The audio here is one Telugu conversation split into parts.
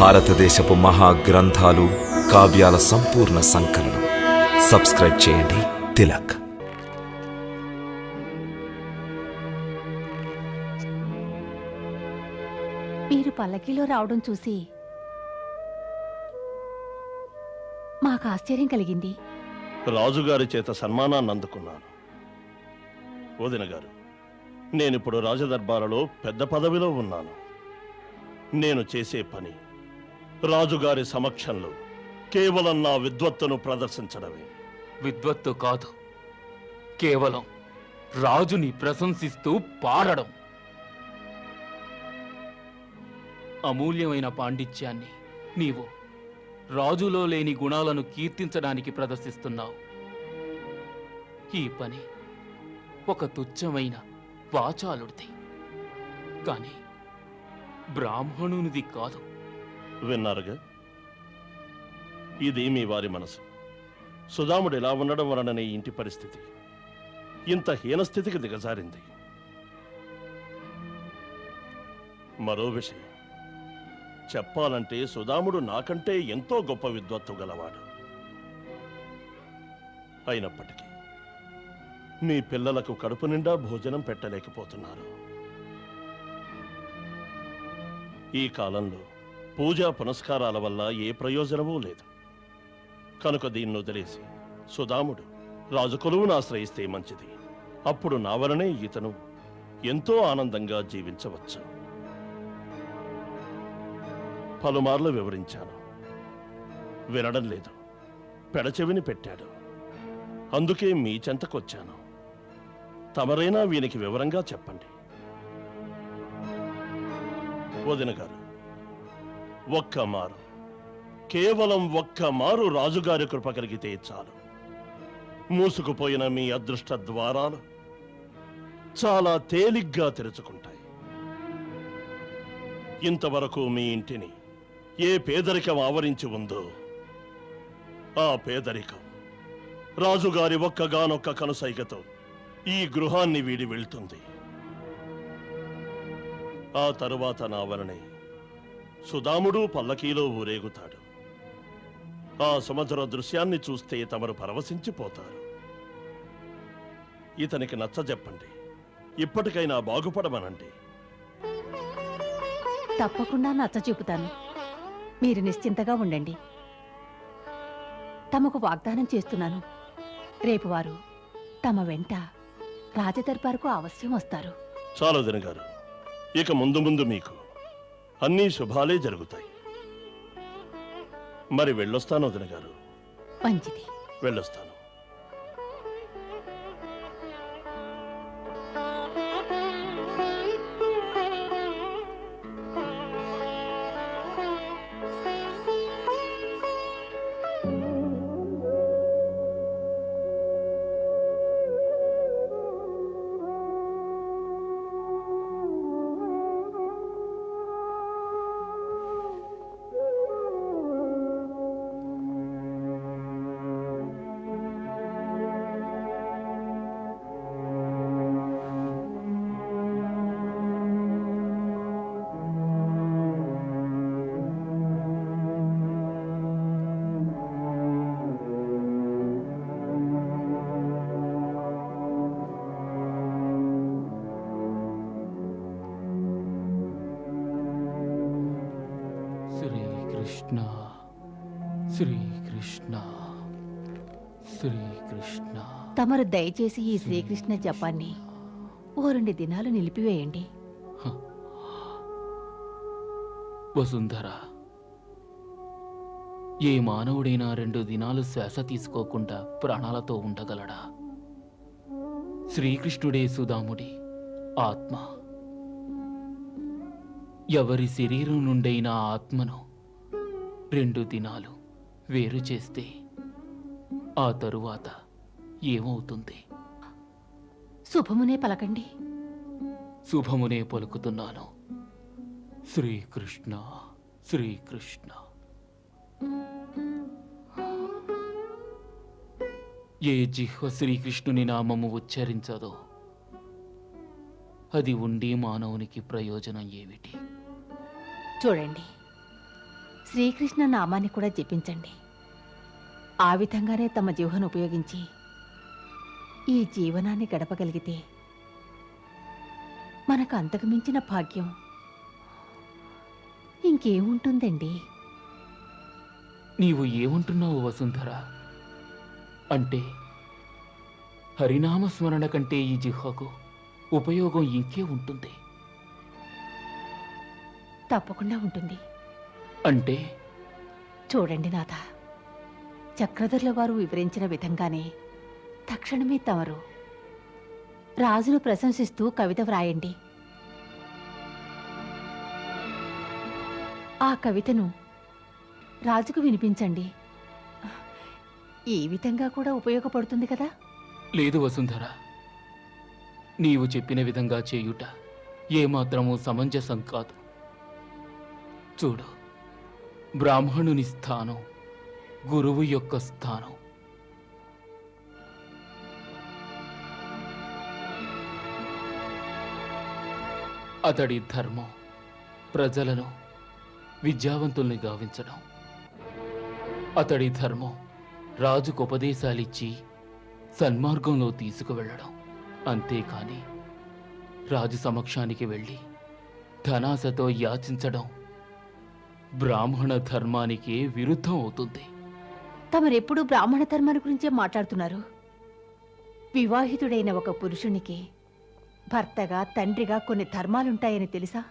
భారతదేశపు మహాగ్రంథాలు, కావ్యాల సంపూర్ణ సంకలనం. సబ్స్క్రైబ్ చేయండి తిలక్. మీరు పల్లకీలో రావడం చూసి మాకు ఆశ్చర్యం కలిగింది. రాజుగారి చేత సన్మానాన్ని అందుకున్నాను. వదిన గారు, నేనిప్పుడు రాజదర్బారులో పెద్ద పదవిలో ఉన్నాను. నేను చేసే పని రాజుగారి సమక్షంలో కేవలం నా విద్వత్తును ప్రదర్శించడమే. విద్వత్తు కాదు, కేవలం రాజుని ప్రశంసిస్తూ పాడడం. అమూల్యమైన పాండిత్యాన్ని నీవు రాజులో లేని గుణాలను కీర్తించడానికి ప్రదర్శిస్తున్నావు. ఈ పని ఒక తుచ్చమైన వాచాలుడిది, కానీ బ్రాహ్మణునిది కాదు. విన్నారుగా, ఇది మీ వారి మనసు. సుధాముడు ఇలా ఉండడం వలననే ఇంటి పరిస్థితి ఇంత హీనస్థితికి దిగజారింది. మరో విషయం చెప్పాలంటే సుధాముడు నాకంటే ఎంతో గొప్ప విద్వత్తు గలవాడు. అయినప్పటికీ మీ పిల్లలకు కడుపు నిండా భోజనం పెట్టలేకపోతున్నారు. ఈ కాలంలో పూజా పునస్కారాల వల్ల ఏ ప్రయోజనమూ లేదు. కనుక దీన్ని వదిలేసి సుధాముడు రాజుకొలువును ఆశ్రయిస్తే మంచిది. అప్పుడు నా వలనే ఇతను ఎంతో ఆనందంగా జీవించవచ్చు. పలుమార్లు వివరించాను, వినడం లేదు. పెడచెవిని పెట్టాడు. అందుకే మీ చెంతకొచ్చాను. తమరైనా వీనికి వివరంగా చెప్పండి. వదిన గారు, ఒక్కమారు, కేవలం ఒక్కమారు రాజుగారి కృప కలిగితే చాలు. మూసుకుపోయిన మీ అదృష్ట ద్వారాలు చాలా తేలిగ్గా తెరుచుకుంటాయి. ఇంతవరకు మీ ఇంటిని ఏ పేదరికం ఆవరించి ఉందో ఆ పేదరికం రాజుగారి ఒక్కగానొక్క కనుసైగతో ఈ గృహాన్ని వీడి వెళ్తుంది. ఆ తరువాత నా వలనే సుధాముడు పల్లకీలో ఊరేగుతాడు. ఆ సుమధుర దృశ్యాన్ని చూస్తే తమరు పరవశించిపోతారు. ఇతనికి నచ్చజెప్పండి, ఇప్పటికైనా బాగుపడమనండి. తప్పకుండా నచ్చ చూపుతాను. మీరు నిశ్చింతగా ఉండండి. తమకు వాగ్దానం చేస్తున్నాను, రేపు వారు తమ వెంట రాజదర్బారుకు అవశ్యం వస్తారు. చాలు వదిన గారు, ఇక ముందు ముందు మీకు అన్నీ శుభాలే జరుగుతాయి. మరి వెళ్ళొస్తాను వదిన గారు. మంచిది, వెళ్ళొస్తాను. శ్రీకృష్ణ శ్రీకృష్ణ శ్రీకృష్ణ. తమరు దయచేసి ఈ శ్రీకృష్ణ జపాన్ని ఓ 2 దినాలు నిలిపివేయండి. వసుంధర, ఏ మానవుడైనా 2 దినాలు శ్వాస తీసుకోకుండా ప్రాణాలతో ఉండగలడా? శ్రీకృష్ణుడే సుధాముడి ఆత్మ. ఎవరి శరీరం నుండైనా ఆత్మను 2 దినాలు వేరు చేస్తే ఆ తరువాత ఏమవుతుంది? శుభమునే పలకండి. శుభమునే పలుకుతున్నాను. శ్రీకృష్ణ శ్రీకృష్ణ. ఏ జిహ్వ శ్రీకృష్ణుని నామము ఉచ్చరించదో అది ఉండి మానవునికి ప్రయోజనం ఏమిటి? చూడండి, శ్రీకృష్ణ నామాన్ని కూడా జపించండి. ఆ విధంగానే తమ జిహ్వను ఉపయోగించి ఈ జీవనాన్ని గడపగలిగితే మనకు అంతకు మించిన భాగ్యం ఇంకేముంటుందండి? నీవు ఏమంటున్నావు వసుంధర? అంటే హరినామస్మరణ కంటే ఈ జిహ్వకు ఉపయోగం ఇంకే ఉంటుంది? తప్పకుండా ఉంటుంది. అంటే చూడండి నాథ, చక్రధరుల వారు వివరించిన విధంగానే తక్షణమే తమరు రాజును ప్రశంసిస్తూ కవిత వ్రాయండి. ఆ కవితను రాజుకు వినిపించండి. ఈ విధంగా కూడా ఉపయోగపడుతుంది కదా. లేదు వసుంధర, నీవు చెప్పిన విధంగా చేయుట ఏమాత్రమూ సమంజసం కాదు. చూడు, బ్రాహ్మణుని స్థానం గురువు యొక్క స్థానం. అతడి ధర్మం ప్రజలను విద్యావంతుల్ని గావించడం. అతడి ధర్మం రాజుకు ఉపదేశాలిచ్చి సన్మార్గంలో తీసుకువెళ్ళడం. అంతేకాని రాజు సమక్షానికి వెళ్ళి ధనాశతో యాచించడం బ్రాహ్మణ ధర్మానికి విరుద్ధం అవుతుంది. తమరెప్పుడు బ్రాహ్మణ ధర్మాన్ని గురించే మాట్లాడుతున్నారు. వివాహితుడైన ఒక పురుషునికి భర్తగా, తండ్రిగా కొన్ని ధర్మాలుంటాయని తెలుసా?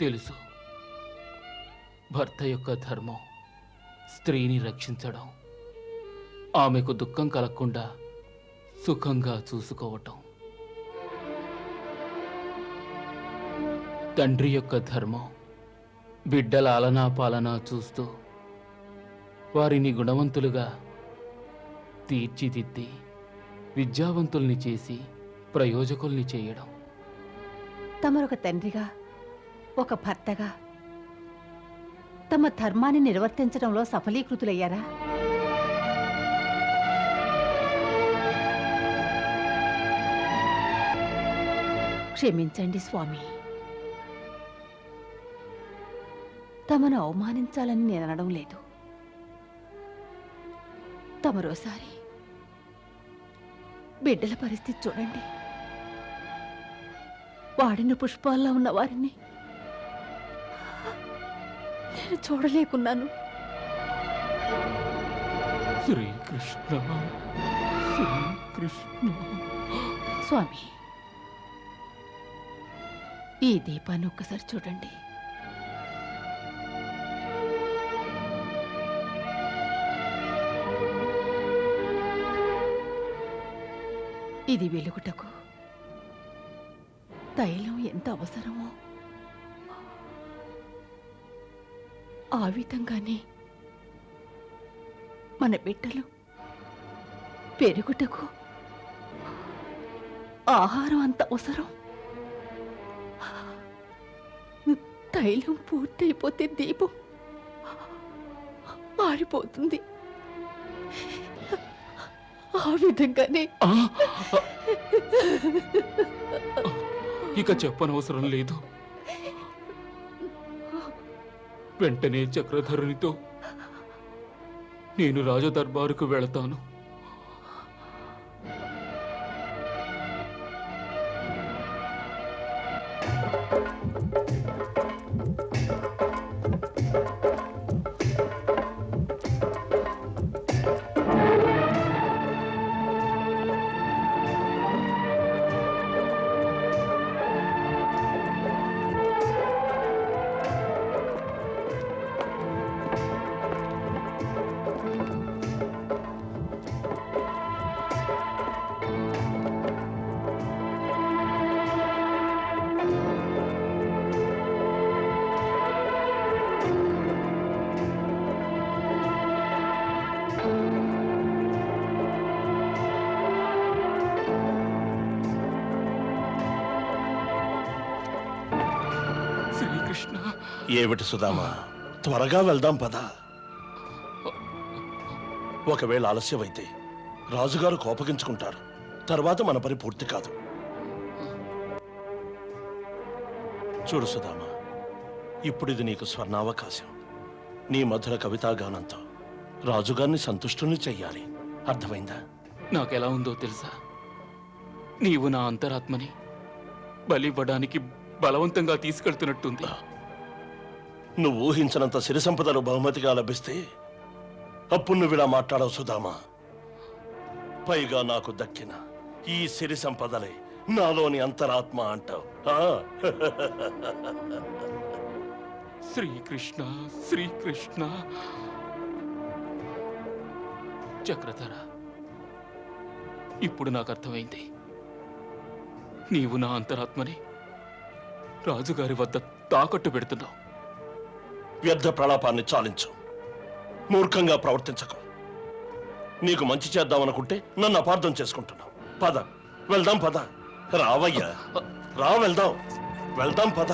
తెలుసు. భర్త యొక్క ధర్మం స్త్రీని రక్షించడం, ఆమెకు దుఃఖం కలగకుండా సుఖంగా చూసుకోవటం. తండ్రి యొక్క ధర్మం బిడ్డల ఆలనా పాలనా చూస్తూ వారిని గుణవంతులుగా తీర్చిదిద్ది విద్యావంతుల్ని చేసి ప్రయోజకుల్ని చేయడం. తమరొక తండ్రిగా, ఒక భర్తగా తమ ధర్మాన్ని నిర్వర్తించడంలో సఫలీకృతులయ్యారా? క్షమించండి స్వామి, తమను అవమానించాలని నేను అనడం లేదు. తమరోసారి బిడ్డల పరిస్థితి చూడండి. వాడిన పుష్పాల్లో ఉన్న వారిని నేను చూడలేకున్నాను. శ్రీకృష్ణ, శ్రీకృష్ణ. స్వామి, ఈ దీపాన్ని ఒక్కసారి చూడండి. ఇది వెలుగుటకు తైలం ఎంత అవసరమో ఆ విధంగానే మన బిడ్డలు పెరుగుటకు ఆహారం అంత అవసరం. తైలం పూర్తయిపోతే దీపం ఆరిపోతుంది. ఆ విధంగానే ఇక చెప్పనవసరం లేదు. వెంటనే చక్రధరునితో నేను రాజదర్బారుకు వెళతాను. శ్రీకృష్ణ. ఏమిటి సుధామా, త్వరగా వెళ్దాం పద. ఒకవేళ ఆలస్యమైతే రాజుగారు కోపగించుకుంటారు. తర్వాత మన పని పూర్తి కాదు. చూడు సుధామా, ఇప్పుడు ఇది నీకు స్వర్ణావకాశం. నీ మధుర కవితాగానంతో రాజుగారిని సంతుష్టుని చెయ్యాలి. అర్థమైందా? నాకెలా ఉందో తెలుసా? నీవు నా అంతరాత్మని బలివ్వడానికి బలవంతంగా తీసుకెళ్తున్నట్టుంది. నువ్వు ఊహించినంత సిరి సంపదలు బహుమతిగా లభిస్తే అప్పుడు నువ్వు ఇలా మాట్లాడవు సుధామా. పైగా నాకు దక్కిన ఈ సిరి సంపదలే నాలోని అంతరాత్మ అంటావు. శ్రీకృష్ణ శ్రీకృష్ణ. చక్రధర, ఇప్పుడు నాకు అర్థమైంది. నీవు నా అంతరాత్మని రాజుగారి వద్ద తాకట్టు పెడుతున్నావు. వ్యర్థ ప్రలాపాన్ని చాలించు. మూర్ఖంగా ప్రవర్తించకు. నీకు మంచి చేద్దామనుకుంటే నన్ను అపార్థం చేసుకుంటున్నావు. పద వెళ్దాం, పద. రావయ్యా, రా, వెళ్దాం, వెళ్దాం, పద.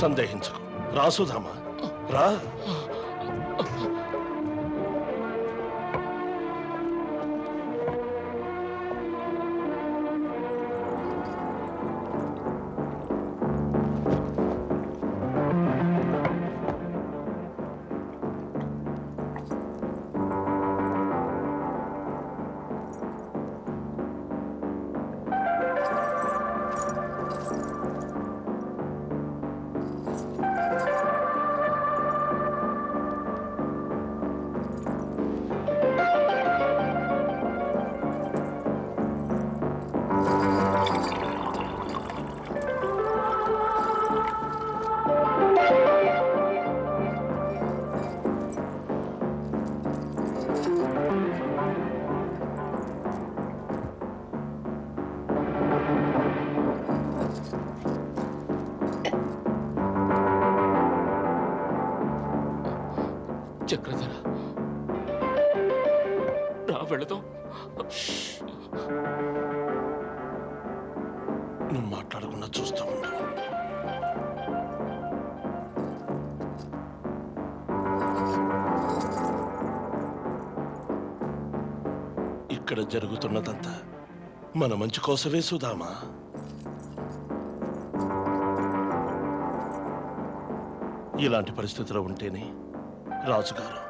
సందేహించకు. రా సుధామా, రా. చక్రధర, రా వెళదాం. నువ్వు మాట్లాడకుండా చూస్తూ ఉండు. ఇక్కడ జరుగుతున్నదంతా మన మంచి కోసమే సుధామా. ఇలాంటి పరిస్థితిలో ఉంటేనే రాజుగారు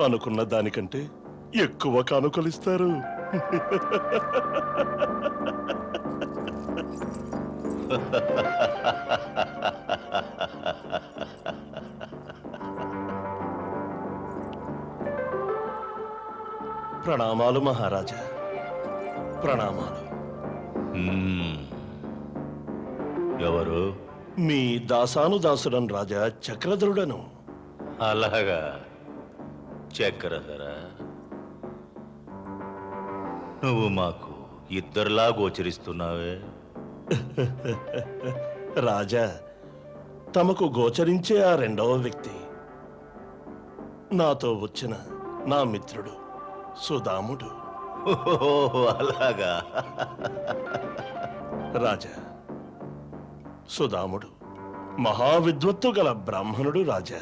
అనుకున్న దానికంటే ఎక్కువ కానుకలిస్తారు. ప్రణామాలు మహారాజా, ప్రణామాలు. ఎవరు? మీ దాసానుదాసుడన్ రాజా చక్రధరుడను. అలాగా చక్రధర, నువ్వు మాకు ఇద్దరులా గోచరిస్తున్నావే. రాజా, తమకు గోచరించే ఆ రెండవ వ్యక్తి నాతో వచ్చిన నా మిత్రుడు సుధాముడు. ఓహో, అలాగా. రాజా, సుధాముడు మహావిద్వత్తు గల బ్రాహ్మణుడు. రాజా,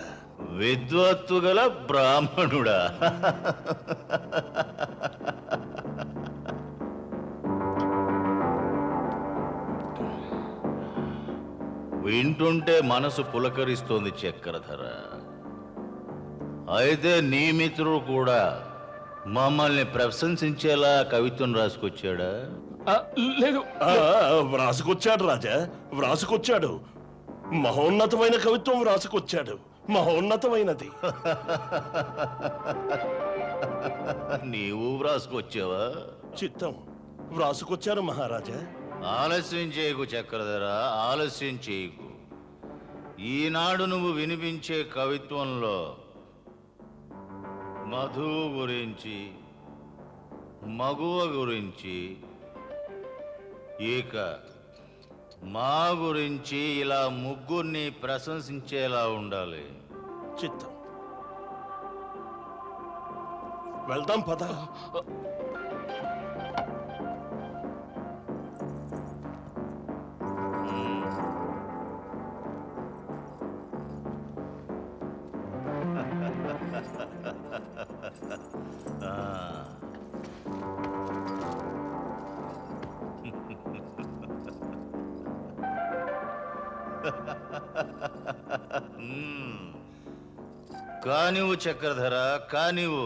విద్వత్తు గల బ్రాహ్మణుడా? వింటుంటే మనసు పులకరిస్తోంది చక్రధర. అయితే నీ మిత్రుడు కూడా మమ్మల్ని ప్రశంసించేలా కవిత్వం రాసుకొచ్చాడా? లేదు. వ్రాసుకొచ్చాడు రాజా, వ్రాసుకొచ్చాడు. మహోన్నతమైన కవిత్వం వ్రాసుకొచ్చాడు, మహోన్నతమైనది. నీవు వ్రాసుకొచ్చావా? చిత్తం, వ్రాసుకొచ్చారు మహారాజా. ఆలస్యం చేయకు చక్రధర, ఆలస్యం చేయకు. ఈనాడు నువ్వు వినిపించే కవిత్వంలో మధువు గురించి, మగువ గురించి, ఇక మా గురించి ఇలా ముగ్గురిని ప్రశంసించేలా ఉండాలి. చిత్తం, వెళ్దాం, పద. కానివు చక్రధర కానివు.